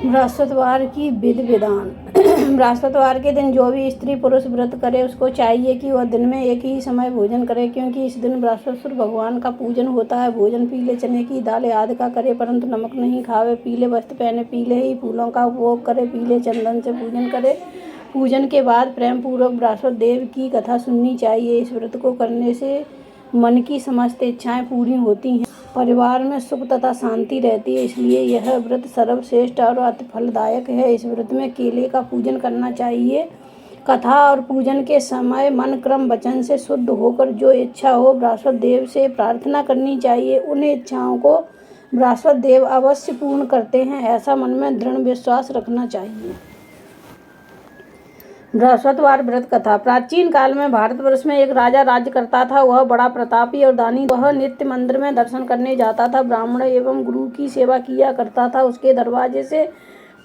बृहस्पतिवार की विधि विधान। बृहस्पतिवार के दिन जो भी स्त्री पुरुष व्रत करे उसको चाहिए कि वह दिन में एक ही समय भोजन करे, क्योंकि इस दिन बृहस्पति भगवान का पूजन होता है। भोजन पीले चने की दाल आदि का करे, परंतु नमक नहीं खावे। पीले वस्त्र पहने, पीले ही फूलों का उपभोग करे, पीले चंदन से पूजन करे। पूजन के बाद प्रेम पूर्वक बृहस्पति देव की कथा सुननी चाहिए। इस व्रत को करने से मन की समस्त इच्छाएं पूरी होती हैं, परिवार में सुख तथा शांति रहती है, इसलिए यह व्रत सर्वश्रेष्ठ और अति फलदायक है। इस व्रत में केले का पूजन करना चाहिए। कथा और पूजन के समय मन क्रम वचन से शुद्ध होकर जो इच्छा हो बृहस्पति देव से प्रार्थना करनी चाहिए। उन इच्छाओं को बृहस्पति देव अवश्य पूर्ण करते हैं, ऐसा मन में दृढ़ विश्वास रखना चाहिए। बृहस्पतिवार व्रत कथा। प्राचीन काल में भारतवर्ष में एक राजा राज्य करता था। वह बड़ा प्रतापी और दानी। वह नित्य मंदिर में दर्शन करने जाता था, ब्राह्मण एवं गुरु की सेवा किया करता था। उसके दरवाजे से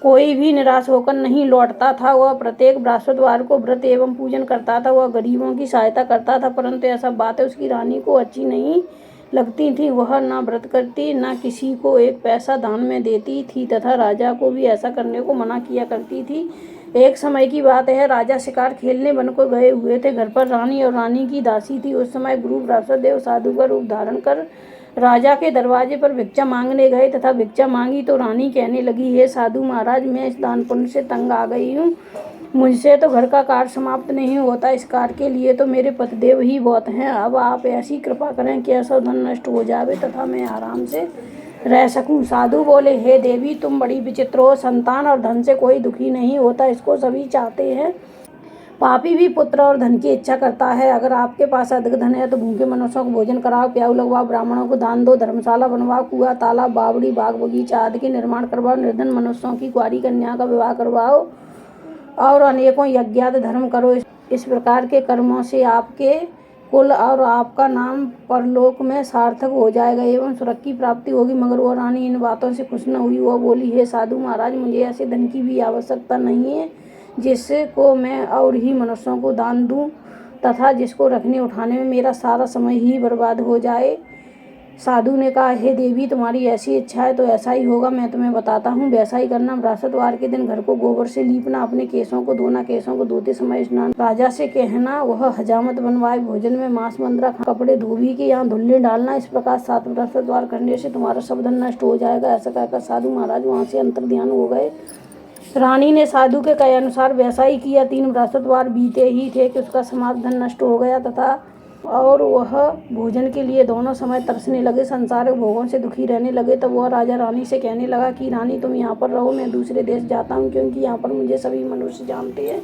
कोई भी निराश होकर नहीं लौटता था। वह प्रत्येक बृहस्पतिवार को व्रत एवं पूजन करता था। वह गरीबों की सहायता करता था, परंतु यह सब बातें उसकी रानी को अच्छी नहीं लगती थी। वह न व्रत करती, न किसी को एक पैसा दान में देती थी तथा राजा को भी ऐसा करने को मना किया करती थी। एक समय की बात है, राजा शिकार खेलने वन को गए हुए थे। घर पर रानी और रानी की दासी थी। उस समय गुरु बृहस्पति देव साधु का रूप धारण कर राजा के दरवाजे पर भिक्षा मांगने गए तथा भिक्षा मांगी तो रानी कहने लगी, हे साधु महाराज, मैं इस दान पुण्य से तंग आ गई हूँ। मुझसे तो घर का कार्य समाप्त नहीं होता। इस कार्य के लिए तो मेरे पतिदेव ही बहुत हैं। अब आप ऐसी कृपा करें कि ऐसा धन नष्ट हो जावे तथा मैं आराम से रह सकूं। साधु बोले, हे देवी, तुम बड़ी विचित्र हो। संतान और धन से कोई दुखी नहीं होता, इसको सभी चाहते हैं। पापी भी पुत्र और धन की इच्छा करता है। अगर आपके पास अधिक धन है तो भूखे मनुष्यों को भोजन कराओ, प्याऊ लगवाओ, ब्राह्मणों को दान दो, धर्मशाला बनवाओ, कुआं तालाब बावड़ी बाग बगीचा आदि के निर्माण करवाओ, निर्धन मनुष्यों की कुंवारी कन्या का विवाह करवाओ और अनेकों यज्ञादि धर्म करो। इस प्रकार के कर्मों से आपके कुल और आपका नाम परलोक में सार्थक हो जाएगा एवं स्वर्ग की प्राप्ति होगी। मगर वह रानी इन बातों से खुश न हुई। वह बोली, हे साधु महाराज, मुझे ऐसे धन की भी आवश्यकता नहीं है जिसको मैं और ही मनुष्यों को दान दूं तथा जिसको रखने उठाने में मेरा सारा समय ही बर्बाद हो जाए। साधु ने कहा, हे देवी, तुम्हारी ऐसी इच्छा है तो ऐसा ही होगा। मैं तुम्हें बताता हूँ, वैसा ही करना। बृहस्पतिवार के दिन घर को गोबर से लीपना, अपने केसों को धोना, केसों को धोते समय स्नान, राजा से कहना वह हजामत बनवाए, भोजन में मांस मंद्रा, कपड़े धोबी के यहाँ धुल्ले डालना। इस प्रकार 7 बृहस्पतिवार करने से तुम्हारा सब धन नष्ट हो जाएगा। ऐसा कहकर साधु महाराज वहाँ से अंतर्ध्यान हो गए। रानी ने साधु के कहे अनुसार वैसा ही किया। 3 बृहस्पतिवार बीते ही थे कि उसका समाप्त धन नष्ट हो गया तथा और वह भोजन के लिए दोनों समय तरसने लगे, संसारिक भोगों से दुखी रहने लगे। तब वह राजा रानी से कहने लगा कि रानी, तुम यहाँ पर रहो, मैं दूसरे देश जाता हूँ, क्योंकि यहाँ पर मुझे सभी मनुष्य जानते हैं,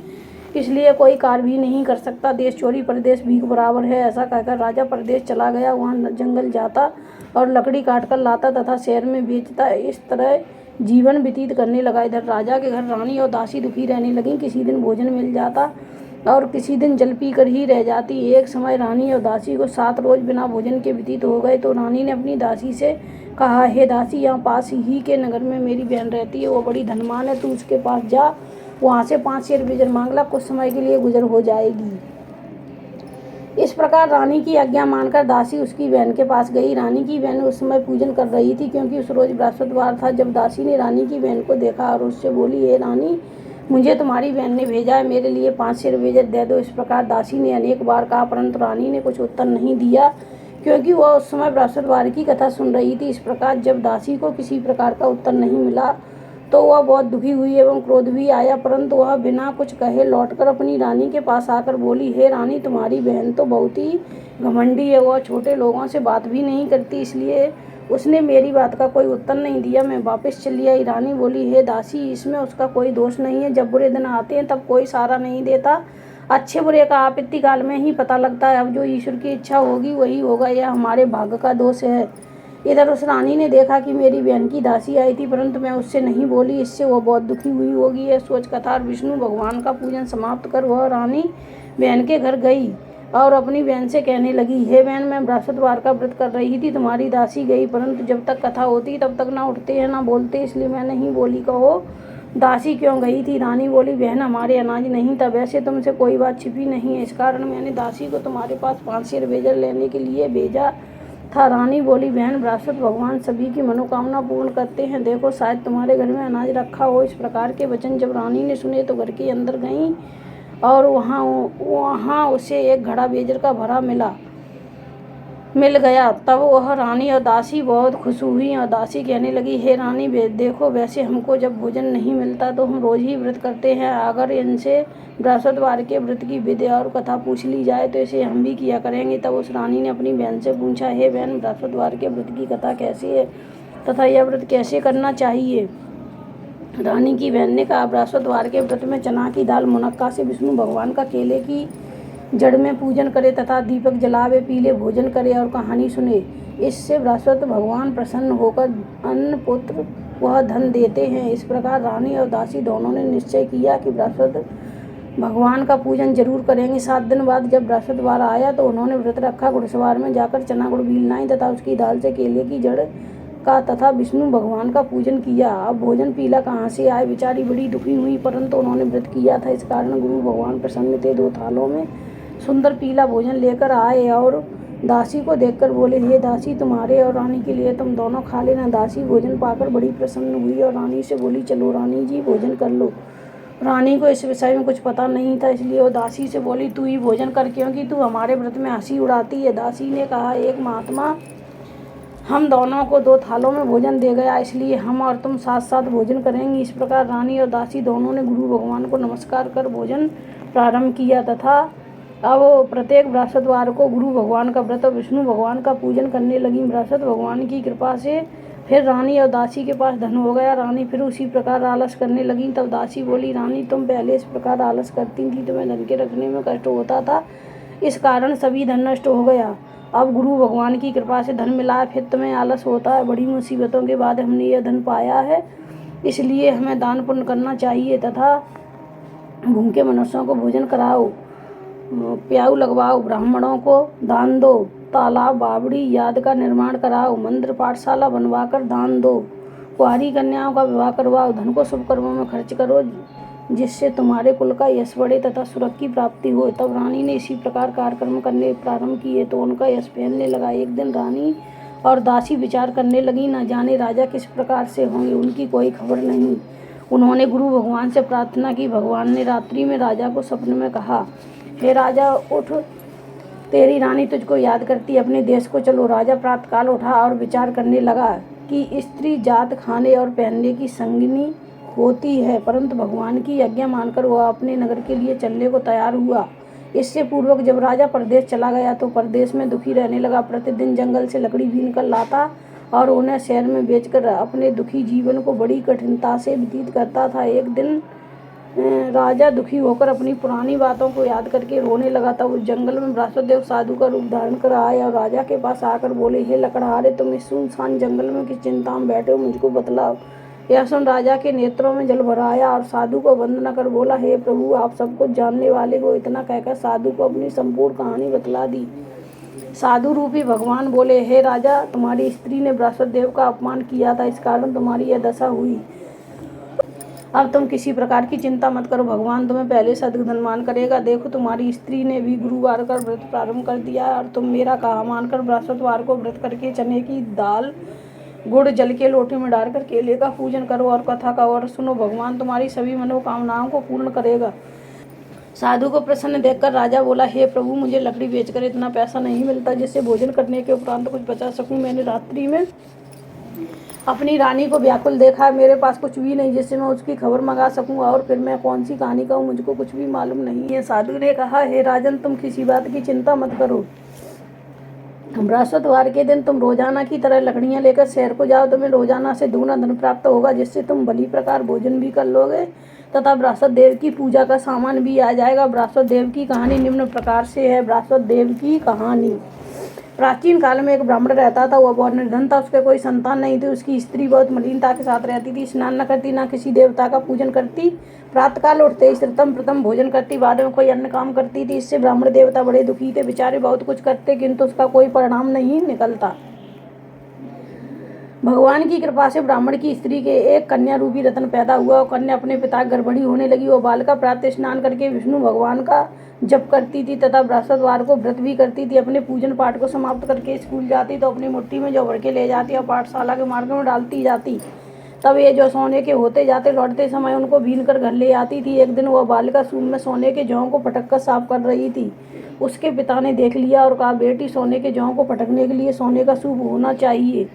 इसलिए कोई कार्य भी नहीं कर सकता। देश चोरी परदेश भीख बराबर है। ऐसा कहकर राजा परदेश चला गया। वहाँ जंगल जाता और लकड़ी काट कर लाता तथा शहर में बेचता। इस तरह जीवन व्यतीत करने लगा। इधर राजा के घर रानी और दासी दुखी रहने लगी। किसी दिन भोजन मिल जाता और किसी दिन जल पी कर ही रह जाती। एक समय रानी और दासी को 7 रोज बिना भोजन के व्यतीत हो गए तो रानी ने अपनी दासी से कहा, हे दासी, यहाँ पास ही के नगर में मेरी बहन रहती है, वो बड़ी धनवान है, तू उसके पास जा, वहाँ से 5 शेर बेजर मांग ला, कुछ समय के लिए गुजर हो जाएगी। इस प्रकार रानी की आज्ञा मानकर दासी उसकी बहन के पास गई। रानी की बहन उस समय पूजन कर रही थी, क्योंकि उस रोज बृहस्पतिवार था। जब दासी ने रानी की बहन को देखा और उससे बोली, हे रानी, मुझे तुम्हारी बहन ने भेजा है, मेरे लिए 5 शेर बेजर दे दो। इस प्रकार दासी ने अनेक बार कहा, परंतु रानी ने कुछ उत्तर नहीं दिया, क्योंकि वह उस समय बृहस्पतिवार की कथा सुन रही थी। इस प्रकार जब दासी को किसी प्रकार का उत्तर नहीं मिला तो वह बहुत दुखी हुई एवं क्रोध भी आया, परंतु वह बिना कुछ कहे लौटकर अपनी रानी के पास आकर बोली, हे रानी, तुम्हारी बहन तो बहुत ही घमंडी है, वह छोटे लोगों से बात भी नहीं करती, इसलिए उसने मेरी बात का कोई उत्तर नहीं दिया, मैं वापस चली आई। रानी बोली, हे दासी, इसमें उसका कोई दोष नहीं है। जब बुरे दिन आते हैं तब कोई सहारा नहीं देता, अच्छे बुरे का आपत्ति काल में ही पता लगता है। अब जो ईश्वर की इच्छा होगी वही होगा, यह हमारे भाग्य का दोष है। इधर उस रानी ने देखा कि मेरी बहन की दासी आई थी, परंतु मैं उससे नहीं बोली, इससे वह बहुत दुखी हुई होगी। यह सोच कथा और विष्णु भगवान का पूजन समाप्त कर वह रानी बहन के घर गई और अपनी बहन से कहने लगी, हे बहन, मैं बृहस्पतिवार का व्रत कर रही थी, तुम्हारी दासी गई, परंतु जब तक कथा होती तब तक ना उठते हैं ना बोलते, इसलिए मैं नहीं बोली। कहो दासी क्यों गई थी? रानी बोली, बहन, हमारे अनाज नहीं था, वैसे तुमसे कोई बात छिपी नहीं है, इस कारण मैंने दासी को तुम्हारे पास 5 शेर बेजर लेने के लिए भेजा था। रानी बोली, बहन बृहस्पति भगवान सभी की मनोकामना पूर्ण करते हैं, देखो शायद तुम्हारे घर में अनाज रखा हो। इस प्रकार के वचन जब रानी ने सुने तो घर के अंदर गई और वहाँ उसे एक घड़ा बेजर का भरा मिल गया। तब वह रानी और दासी बहुत खुश हुई और दासी कहने लगी, हे रानी देखो, वैसे हमको जब भोजन नहीं मिलता तो हम रोज ही व्रत करते हैं, अगर इनसे बृहस्पतिवार के व्रत की विधि और कथा पूछ ली जाए तो इसे हम भी किया करेंगे। तब उस रानी ने अपनी बहन से पूछा, हे बहन, बृहस्पतिवार के व्रत की कथा कैसी है तथा यह व्रत कैसे करना चाहिए। रानी की बहन ने कहा, बृहस्पतिवार के व्रत में चना की दाल मुनक्का से विष्णु भगवान का केले की जड़ में पूजन करे तथा दीपक जलावे, पीले भोजन करे और कहानी सुने। इससे बृहस्पति भगवान प्रसन्न होकर अन्न पुत्र वह धन देते हैं। इस प्रकार रानी और दासी दोनों ने निश्चय किया कि बृहस्पति भगवान का पूजन जरूर करेंगे। 7 दिन बाद जब बृहस्पतिवार आया तो उन्होंने व्रत रखा, घुड़सवार में जाकर चना गुड़ बील लाई तथा उसकी दाल से केले की जड़ का तथा विष्णु भगवान का पूजन किया। अब भोजन पीला कहाँ से आए, बेचारी बड़ी दुखी हुई, परंतु उन्होंने व्रत किया था, इस कारण गुरु भगवान प्रसन्न थे। 2 थालों में सुंदर पीला भोजन लेकर आए और दासी को देखकर बोले, हे दासी, तुम्हारे और रानी के लिए तुम दोनों खा लेना। दासी भोजन पाकर बड़ी प्रसन्न हुई और रानी से बोली, चलो रानी जी भोजन कर लो। रानी को इस विषय में कुछ पता नहीं था, इसलिए वो दासी से बोली, तू ही भोजन कर, क्योंकि तू हमारे व्रत में हंसी उड़ाती है। दासी ने कहा, एक महात्मा हम दोनों को 2 थालों में भोजन दे गया, इसलिए हम और तुम साथ साथ भोजन करेंगे। इस प्रकार रानी और दासी दोनों ने गुरु भगवान को नमस्कार कर भोजन प्रारंभ किया तथा अब प्रत्येक बृहस्पतिवार को गुरु भगवान का व्रत और विष्णु भगवान का पूजन करने लगी। बृहस्पति भगवान की कृपा से फिर रानी और दासी के पास धन हो गया। रानी फिर उसी प्रकार आलस करने लगी। तब दासी बोली, रानी, तुम पहले इस प्रकार आलस करती थी, तुम्हें धन के रखने में कष्ट होता था, इस कारण सभी धन नष्ट हो गया। अब गुरु भगवान की कृपा से धन मिला है, फिर तुम्हें आलस होता है। बड़ी मुसीबतों के बाद हमने यह धन पाया है, इसलिए हमें दान पुण्य करना चाहिए तथा भूखे मनुष्यों को भोजन कराओ, प्याऊ लगवाओ, ब्राह्मणों को दान दो, तालाब बावड़ी याद का निर्माण कराओ, मंदिर पाठशाला बनवाकर दान दो, कुंवारी कन्याओं का विवाह करवाओ, धन को शुभ कर्मों में खर्च करो, जिससे तुम्हारे कुल का यश बढ़े तथा सुरक्षा की प्राप्ति हो। तब रानी ने इसी प्रकार कार्यक्रम करने प्रारंभ किए तो उनका यश फैलने लगा। एक दिन रानी और दासी विचार करने लगी, न जाने राजा किस प्रकार से होंगे, उनकी कोई खबर नहीं। उन्होंने गुरु भगवान से प्रार्थना की। भगवान ने रात्रि में राजा को सपने में कहा, हे राजा, उठ, तेरी रानी तुझको याद करती, अपने देश को चलो। राजा प्रातःकाल उठा और विचार करने लगा कि स्त्री जात खाने और पहनने की संगिनी होती है, परंतु भगवान की आज्ञा मानकर वह अपने नगर के लिए चलने को तैयार हुआ। इससे पूर्वक जब राजा परदेश चला गया तो परदेश में दुखी रहने लगा। प्रतिदिन जंगल से लकड़ी बीन कर लाता और उन्हें शहर में बेचकर अपने दुखी जीवन को बड़ी कठिनता से व्यतीत करता था। एक दिन राजा दुखी होकर अपनी पुरानी बातों को याद करके रोने लगा। तब उस जंगल में बृहस्पति देव साधु का रूप धारण कर आए और राजा के पास आकर बोले, हे लकड़हारे, तुम इस सुनसान जंगल में किस चिंता में बैठे हो, मुझको बतलाओ। यह सुन राजा के नेत्रों में जल भर आया और साधु को वंदना कर बोला, हे प्रभु, आप सब कुछ जानने वाले हो। इतना कहकर साधु को अपनी संपूर्ण कहानी बतला दी। साधु रूपी भगवान बोले, हे राजा, तुम्हारी स्त्री ने बृहस्पति देव का अपमान किया था, इस कारण तुम्हारी यह दशा हुई। अब तुम किसी प्रकार की चिंता मत करो, भगवान तुम्हें पहले से अधिक धनवान करेगा। देखो, तुम्हारी स्त्री ने भी गुरुवार का व्रत प्रारंभ कर दिया है और तुम मेरा कहा मानकर बृहस्पतिवार को व्रत करके चने की दाल गुड़ जल के लोटे में डालकर केले का पूजन करो और कथा का और सुनो, भगवान तुम्हारी सभी मनोकामनाओं को पूर्ण करेगा। साधु को प्रसन्न देखकर राजा बोला, हे प्रभु, मुझे लकड़ी बेचकर इतना पैसा नहीं मिलता जिससे भोजन करने के उपरांत कुछ बचा सकूं। मैंने रात्रि में अपनी रानी को व्याकुल देखा है, मेरे पास कुछ भी नहीं जिससे मैं उसकी खबर मंगा सकूं, और फिर मैं कौन सी कहानी कहूँ, मुझको कुछ भी मालूम नहीं है। साधु ने कहा, हे राजन, तुम किसी बात की चिंता मत करो। बृहस्पतिवार के दिन तुम रोजाना की तरह लकड़ियां लेकर शहर को जाओ, तुम्हें रोजाना से दुगना धन प्राप्त होगा, जिससे तुम भली प्रकार भोजन भी कर लोगे तथा बृहस्पति देव की पूजा का सामान भी आ जाएगा। बृहस्पति देव की कहानी निम्न प्रकार से है। बृहस्पति देव की कहानी। प्राचीन काल में एक ब्राह्मण रहता था, वह बहुत निर्धन था, उसके कोई संतान नहीं थी। उसकी स्त्री बहुत मलिनता के साथ रहती थी, स्नान न करती, न किसी देवता का पूजन करती, प्रातःकाल उठते ही प्रथम भोजन करती, बाद में कोई अन्य काम करती थी। इससे ब्राह्मण देवता बड़े दुखी थे, बेचारे बहुत कुछ करते किंतु उसका कोई परिणाम नहीं निकलता। भगवान की कृपा से ब्राह्मण की स्त्री के एक कन्या रूपी रत्न पैदा हुआ और कन्या अपने पिता गर्भवती होने लगी। वो बालिका प्रातः स्नान करके विष्णु भगवान का जप करती थी तथा बृहस्पतिवार को व्रत भी करती थी। अपने पूजन पाठ को समाप्त करके स्कूल जाती तो अपनी मुट्ठी में जौ भर के ले जाती और पाठशाला के मार्ग में डालती जाती। तब ये जो सोने के होते जाते लौटते समय उनको बीन कर घर ले आती थी। एक दिन वह बालिका सूप में सोने के जौ को पटक कर साफ कर रही थी। उसके पिता ने देख लिया और कहा, बेटी, सोने के जौ को पटकने के लिए सोने का सूप होना चाहिए।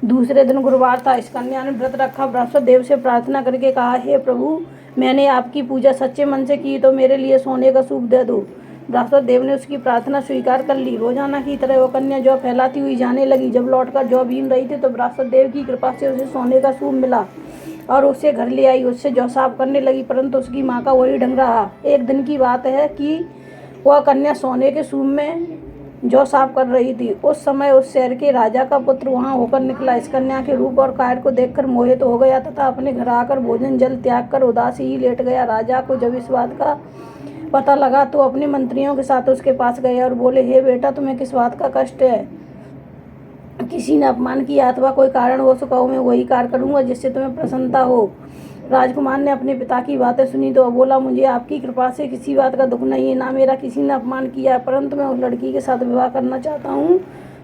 दूसरे दिन गुरुवार था। इस कन्या ने व्रत रखा। बृहस्पति देव से प्रार्थना करके कहा, हे प्रभु, मैंने आपकी पूजा सच्चे मन से की तो मेरे लिए सोने का सूप दे दो। बृहस्पति देव ने उसकी प्रार्थना स्वीकार कर ली। रोजाना की तरह वो कन्या जौ फैलाती हुई जाने लगी। जब लौटकर जौ बीन रही थी तो बृहस्पति देव की कृपा से उसे सोने का सूप मिला और उसे घर ले आई। उससे जौ साफ करने लगी, परंतु उसकी माँ का वही ढंग रहा। एक दिन की बात है कि वह कन्या सोने के सूप में जौ साफ कर रही थी। उस समय उस शहर के राजा का पुत्र वहां होकर निकला। इस कन्या के रूप और काया को देखकर मोहित हो गया तथा अपने घर आकर भोजन जल त्याग कर उदासी ही लेट गया। राजा को जब इस बात का पता लगा तो अपने मंत्रियों के साथ उसके पास गए और बोले, हे बेटा, तुम्हें किस बात का कष्ट है? किसी ने अपमान किया अथवा कोई कारण हो तो कहो, मैं वही कार्य करूंगा जिससे तुम्हें प्रसन्नता हो। राजकुमार ने अपने पिता की बातें सुनी तो बोला, मुझे आपकी कृपा से किसी बात का दुख नहीं है, ना मेरा किसी ने अपमान किया है, परंतु मैं उस लड़की के साथ विवाह करना चाहता हूँ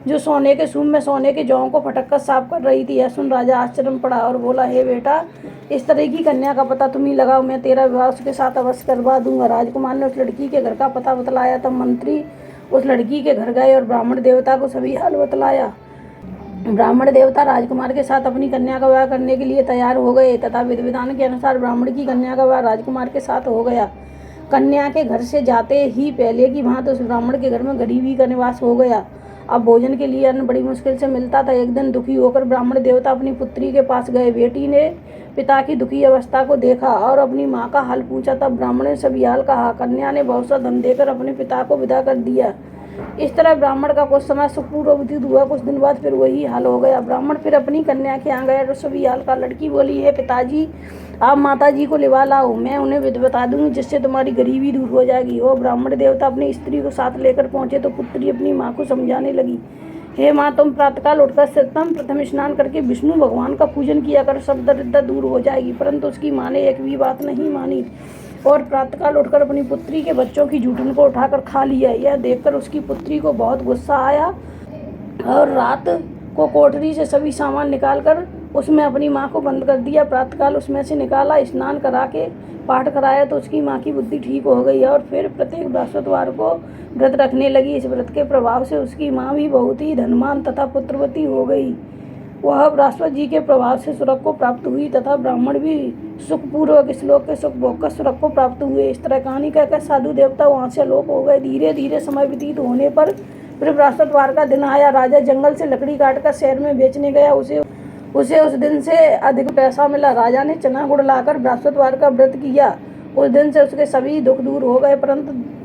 जो सोने के सूप में सोने के जौ को फटक कर साफ कर रही थी। यह सुन राजा आश्चर्य में पड़ा और बोला, हे बेटा, इस तरह की कन्या का पता तुम ही लगाओ, मैं तेरा विवाह उसके साथ अवश्य करवा दूंगा। राजकुमार ने उस लड़की के घर का पता बतलाया। तब मंत्री उस लड़की के घर गए और ब्राह्मण देवता को सभी हाल बतलाया। ब्राह्मण देवता राजकुमार के साथ अपनी कन्या का विवाह करने के लिए तैयार हो गए तथा विधि विधान के अनुसार ब्राह्मण की कन्या का विवाह राजकुमार के साथ हो गया। कन्या के घर से जाते ही पहले की भांति उस ब्राह्मण के घर में गरीबी का निवास हो गया। अब भोजन के लिए अन्न बड़ी मुश्किल से मिलता था। एक दिन दुखी होकर ब्राह्मण देवता अपनी पुत्री के पास गए। बेटी ने पिता की दुखी अवस्था को देखा और अपनी माँ का हाल पूछा। तब ब्राह्मण ने सभी हाल कहा। कन्या ने बहुत सा धन देकर अपने पिता को विदा कर दिया। इस तरह ब्राह्मण का कुछ समय सुखपूर्वक व्यतीत हुआ। कुछ दिन बाद फिर वही हाल हो गया। ब्राह्मण फिर अपनी कन्या के यहाँ गया तो सभी हाल का। लड़की बोली, हे पिताजी, आप माता जी को लिवा लाओ, मैं उन्हें विधि बता दूंगी जिससे तुम्हारी गरीबी दूर हो जाएगी। वो ब्राह्मण देवता अपनी स्त्री को साथ लेकर पहुंचे तो पुत्री अपनी माँ को समझाने लगी, हे माँ, तुम प्रातःकाल उठकर सर्वप्रथम प्रथम स्नान करके विष्णु भगवान का पूजन किया कर, सब दरिद्रता दूर हो जाएगी। परंतु उसकी माँ ने एक भी बात नहीं मानी और प्रातःकाल उठकर अपनी पुत्री के बच्चों की जूठन को उठाकर खा लिया। यह देखकर उसकी पुत्री को बहुत गुस्सा आया और रात को कोठरी से सभी सामान निकालकर उसमें अपनी माँ को बंद कर दिया। प्रातःकाल उसमें से निकाला, स्नान करा के पाठ कराया तो उसकी माँ की बुद्धि ठीक हो गई और फिर प्रत्येक बृहस्पतिवार को व्रत रखने लगी। इस व्रत के प्रभाव से उसकी माँ भी बहुत ही धनवान तथा पुत्रवती हो गई। वह बृहस्पति जी के प्रभाव से स्वर्ग को प्राप्त हुई तथा ब्राह्मण भी सुखपूर्वक इस लोक के सुख भोग कर स्वर्ग को प्राप्त हुए। इस तरह कहानी कहकर साधु देवता वहाँ से लोप हो गए। धीरे धीरे समय व्यतीत होने पर फिर बृहस्पतिवार का दिन आया। राजा जंगल से लकड़ी काटकर शहर में बेचने गया। उसे उस दिन से अधिक पैसा मिला। राजा ने चना गुड़ लाकर बृहस्पतिवार का व्रत किया। उस दिन से उसके सभी दुख दूर हो गए।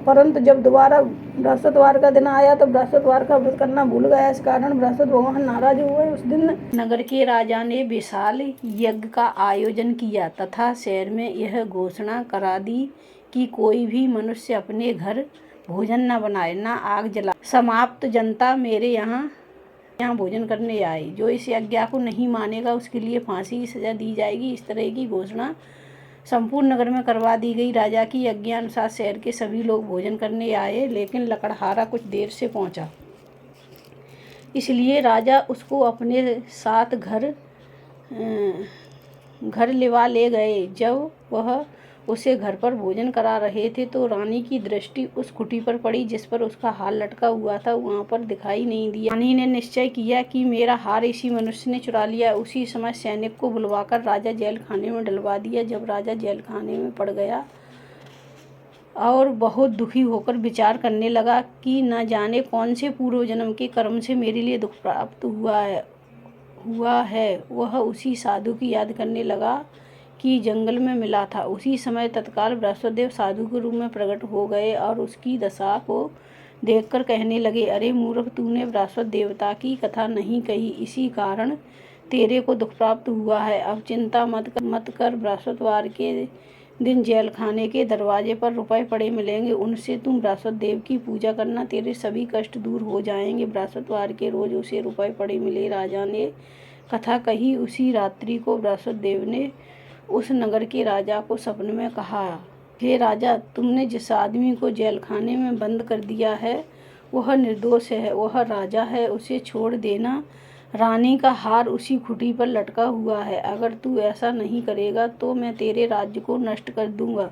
परंतु जब दोबारा बृहस्पतिवार का दिन आया तो बृहस्पतिवार का व्रत करना भूल गया। इस कारण बृहस्पति भगवान नाराज हुए। उस दिन नगर के राजा ने विशाल यज्ञ का आयोजन किया तथा शहर में यह घोषणा करा दी कि कोई भी मनुष्य अपने घर भोजन न बनाए, न आग जलाए। समाप्त जनता मेरे यहाँ भोजन करने आए। जो इस यज्ञ को नहीं मानेगा उसके लिए फांसी की सजा दी जाएगी। इस तरह की घोषणा संपूर्ण नगर में करवा दी गई। राजा की आज्ञानुसार शहर के सभी लोग भोजन करने आए, लेकिन लकड़हारा कुछ देर से पहुंचा, इसलिए राजा उसको अपने साथ घर लिवा ले गए। जब वह उसे घर पर भोजन करा रहे थे तो रानी की दृष्टि उस खुटी पर पड़ी जिस पर उसका हार लटका हुआ था। वहां पर दिखाई नहीं दिया। रानी ने निश्चय किया कि मेरा हार इसी मनुष्य ने चुरा लिया। उसी समय सैनिक को बुलवाकर राजा जेल खाने में डलवा दिया। जब राजा जेल खाने में पड़ गया और बहुत दुखी होकर विचार करने लगा कि न जाने कौन से पूर्व जन्म के कर्म से मेरे लिए दुख प्राप्त हुआ है, वह उसी साधु की याद करने लगा कि जंगल में मिला था। उसी समय तत्काल बृहस्पति देव साधु के रूप में प्रकट हो गए और उसकी दशा को देखकर कहने लगे, अरे मूर्ख, तूने बृहस्पति देवता की कथा नहीं कही, इसी कारण तेरे को दुख प्राप्त हुआ है। अब चिंता मत कर। बृहस्पतिवार के दिन जेल खाने के दरवाजे पर रुपए पड़े मिलेंगे, उनसे तुम बृहस्पति देव की पूजा करना, तेरे सभी कष्ट दूर हो जाएंगे। बृहस्पतिवार के रोज उसे रुपए पड़े मिले। राजा ने कथा कही। उसी रात्रि को बृहस्पति देव ने उस नगर के राजा को सपने में कहा, हे राजा, तुमने जिस आदमी को जेल खाने में बंद कर दिया है वह निर्दोष है, वह राजा है, उसे छोड़ देना। रानी का हार उसी खुटी पर लटका हुआ है। अगर तू ऐसा नहीं करेगा तो मैं तेरे राज्य को नष्ट कर दूंगा।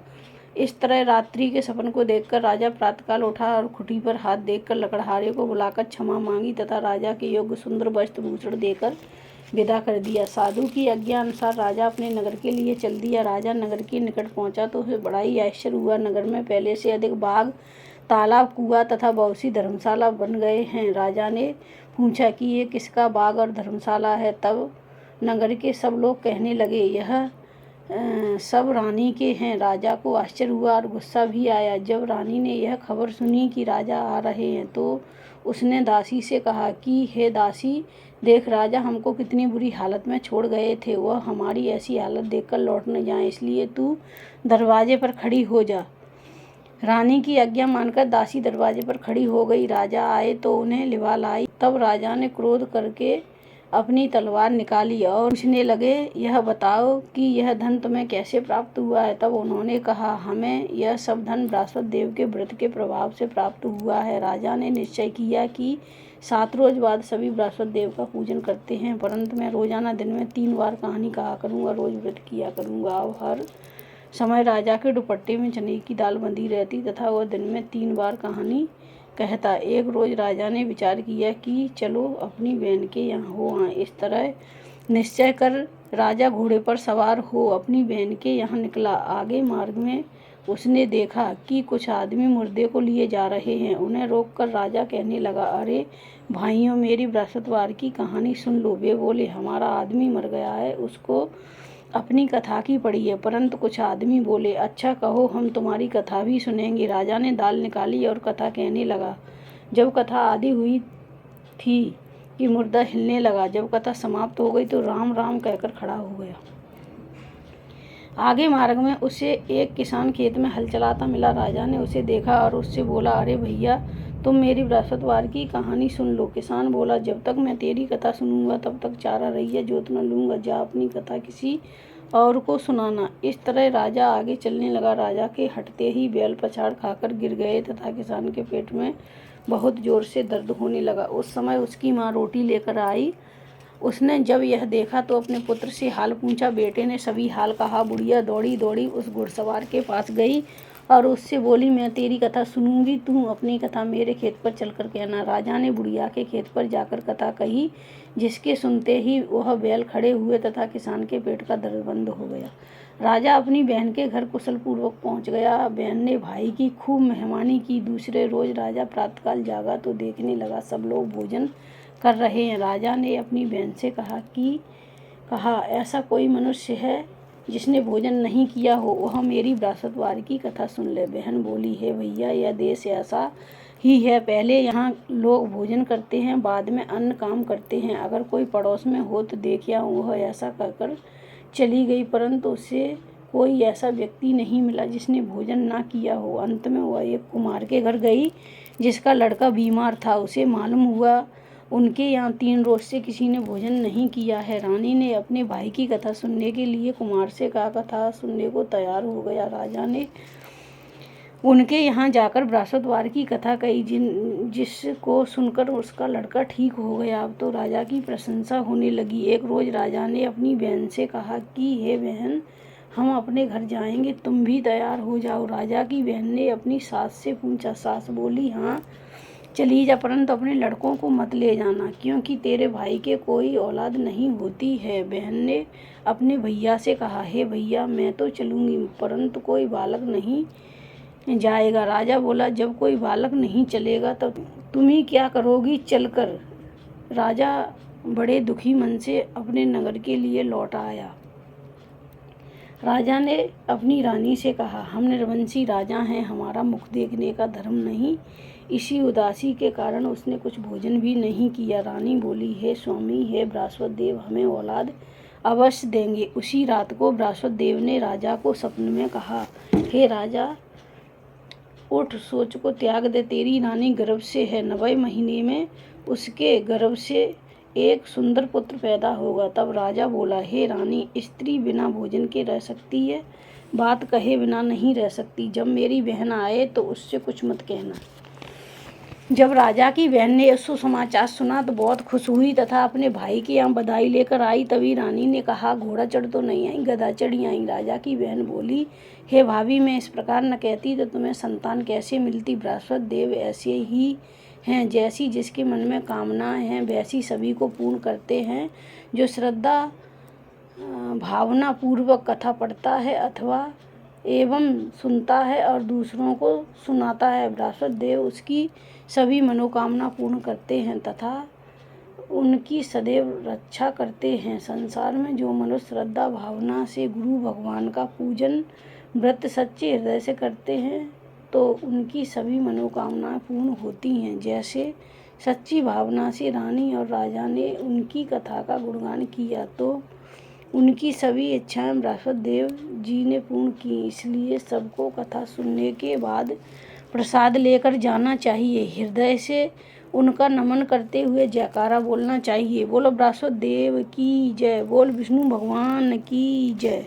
इस तरह रात्रि के सपन को देखकर राजा प्रातःकाल उठा और खुटी पर हाथ देखकर लकड़हारे को बुलाकर क्षमा मांगी तथा राजा के योग्य सुंदर वस्त्र भूषण देकर विदा कर दिया। साधु की आज्ञा अनुसार राजा अपने नगर के लिए चल दिया। राजा नगर के निकट पहुंचा तो उसे बड़ा ही आश्चर्य हुआ। नगर में पहले से अधिक बाग, तालाब, कुआं तथा बहुत सी धर्मशाला बन गए हैं। राजा ने पूछा कि ये किसका बाग और धर्मशाला है। तब नगर के सब लोग कहने लगे, यह सब रानी के हैं। राजा को आश्चर्य हुआ और गुस्सा भी आया। जब रानी ने यह खबर सुनी कि राजा आ रहे हैं तो उसने दासी से कहा कि हे दासी, देख राजा हमको कितनी बुरी हालत में छोड़ गए थे। वह हमारी ऐसी हालत देखकर लौट न जाए, इसलिए तू दरवाजे पर खड़ी हो जा। रानी की आज्ञा मानकर दासी दरवाजे पर खड़ी हो गई। राजा आए तो उन्हें लिवा लाई। तब राजा ने क्रोध करके अपनी तलवार निकाली और पूछने लगे, यह बताओ कि यह धन तुम्हें कैसे प्राप्त हुआ है। तब उन्होंने कहा, हमें यह सब धन बृहस्पति देव के व्रत के प्रभाव से प्राप्त हुआ है। राजा ने निश्चय किया कि 7 रोज बाद सभी बृहस्पति देव का पूजन करते हैं, परंतु मैं रोजाना दिन में 3 बार कहानी कहा करूँगा, रोज व्रत किया करूँगा। अब हर समय राजा के दुपट्टे में चने की दाल बंधी रहती तथा वह दिन में 3 बार कहानी कहता। एक रोज राजा ने विचार किया कि चलो अपनी बहन के यहाँ हो आए। इस तरह निश्चय कर राजा घोड़े पर सवार हो अपनी बहन के यहाँ निकला। आगे मार्ग में उसने देखा कि कुछ आदमी मुर्दे को लिए जा रहे हैं। उन्हें रोककर राजा कहने लगा, अरे भाइयों, मेरी बृहस्पतिवार की कहानी सुन लो। वे बोले, हमारा आदमी मर गया है, उसको अपनी कथा की पड़ी है। परंतु कुछ आदमी बोले, अच्छा कहो, हम तुम्हारी कथा भी सुनेंगे। राजा ने दाल निकाली और कथा कहने लगा। जब कथा आधी हुई थी कि मुर्दा हिलने लगा। जब कथा समाप्त हो गई तो राम राम कहकर खड़ा हो गया। आगे मार्ग में उसे एक किसान खेत में हल चलाता मिला। राजा ने उसे देखा और उससे बोला, अरे भैया, तुम मेरी बृहस्पतिवार की कहानी सुन लो। किसान बोला, जब तक मैं तेरी कथा सुनूंगा तब तक चारा रहिया जोत न लूंगा। जा अपनी कथा किसी और को सुनाना। इस तरह राजा आगे चलने लगा। राजा के हटते ही बैल पछाड़ खाकर गिर गए तथा किसान के पेट में बहुत जोर से दर्द होने लगा। उस समय उसकी माँ रोटी लेकर आई। उसने जब यह देखा तो अपने पुत्र से हाल पूछा। बेटे ने सभी हाल कहा। बुढ़िया दौड़ी दौड़ी उस घुड़सवार के पास गई और उससे बोली, मैं तेरी कथा सुनूंगी, तू अपनी कथा मेरे खेत पर चलकर कहना। राजा ने बुढ़िया के खेत पर जाकर कथा कही, जिसके सुनते ही वह बैल खड़े हुए तथा किसान के पेट का दर्द बंद हो गया। राजा अपनी बहन के घर कुशल पूर्वक पहुंच गया। बहन ने भाई की खूब मेहमानी की। दूसरे रोज राजा प्रातःकाल जागा तो देखने लगा सब लोग भोजन कर रहे हैं। राजा ने अपनी बहन से कहा, ऐसा कोई मनुष्य है जिसने भोजन नहीं किया हो, वह मेरी बृहस्पतिवार की कथा सुन ले। बहन बोली, है भैया, यह देश ऐसा ही है। पहले यहाँ लोग भोजन करते हैं, बाद में अन्न काम करते हैं। अगर कोई पड़ोस में हो तो देख आऊं। वह ऐसा कहकर चली गई, परंतु उसे कोई ऐसा व्यक्ति नहीं मिला जिसने भोजन ना किया हो। अंत में वह एक कुम्हार के घर गई जिसका लड़का बीमार था। उसे मालूम हुआ उनके यहाँ 3 रोज से किसी ने भोजन नहीं किया है। रानी ने अपने भाई की कथा सुनने के लिए कुमार से कहा। कथा सुनने को तैयार हो गया। राजा ने उनके यहाँ जाकर बृहस्पतिवार की कथा कही, जिसको सुनकर उसका लड़का ठीक हो गया। अब तो राजा की प्रशंसा होने लगी। एक रोज राजा ने अपनी बहन से कहा कि हे बहन, हम अपने घर जाएंगे, तुम भी तैयार हो जाओ। राजा की बहन ने अपनी सास से पूछा। सास बोली, हाँ चली जा, परंतु अपने लड़कों को मत ले जाना, क्योंकि तेरे भाई के कोई औलाद नहीं होती है। बहन ने अपने भैया से कहा, हे भैया, मैं तो चलूँगी, परंतु कोई बालक नहीं जाएगा। राजा बोला, जब कोई बालक नहीं चलेगा तब तुम ही क्या करोगी चलकर। राजा बड़े दुखी मन से अपने नगर के लिए लौट आया। राजा ने अपनी रानी से कहा, हम निर्वंशी राजा हैं, हमारा मुख देखने का धर्म नहीं। इसी उदासी के कारण उसने कुछ भोजन भी नहीं किया। रानी बोली, हे स्वामी, हे बृहस्पति देव, हमें औलाद अवश्य देंगे। उसी रात को बृहस्पति देव ने राजा को सपने में कहा, हे राजा, उठ, सोच को त्याग दे। तेरी रानी गर्भ से है, 9वें महीने में उसके गर्भ से एक सुंदर पुत्र पैदा होगा। तब राजा बोला, हे रानी, स्त्री बिना भोजन के रह सकती है, बात कहे बिना नहीं रह सकती। जब मेरी बहन आए तो उससे कुछ मत कहना। जब राजा की बहन ने यह समाचार सुना तो बहुत खुश हुई तथा अपने भाई के यहाँ बधाई लेकर आई। तभी रानी ने कहा, घोड़ा चढ़ तो नहीं आई, गधा चढ़ी आई। राजा की बहन बोली, हे भाभी, मैं इस प्रकार न कहती तो तुम्हें संतान कैसे मिलती। बृहस्पति देव ऐसे ही हैं, जैसी जिसके मन में कामनाएं हैं वैसी सभी को पूर्ण करते हैं। जो श्रद्धा भावना पूर्वक कथा पढ़ता है अथवा एवं सुनता है और दूसरों को सुनाता है, बृहस्पति देव उसकी सभी मनोकामना पूर्ण करते हैं तथा उनकी सदैव रक्षा करते हैं। संसार में जो मनुष्य श्रद्धा भावना से गुरु भगवान का पूजन व्रत सच्चे हृदय से करते हैं तो उनकी सभी मनोकामनाएं पूर्ण होती हैं। जैसे सच्ची भावना से रानी और राजा ने उनकी कथा का गुणगान किया तो उनकी सभी इच्छाएं बृहस्पति देव जी ने पूर्ण की। इसलिए सबको कथा सुनने के बाद प्रसाद लेकर जाना चाहिए। हृदय से उनका नमन करते हुए जयकारा बोलना चाहिए। बोलो बृहस्पति देव की जय, बोल विष्णु भगवान की जय।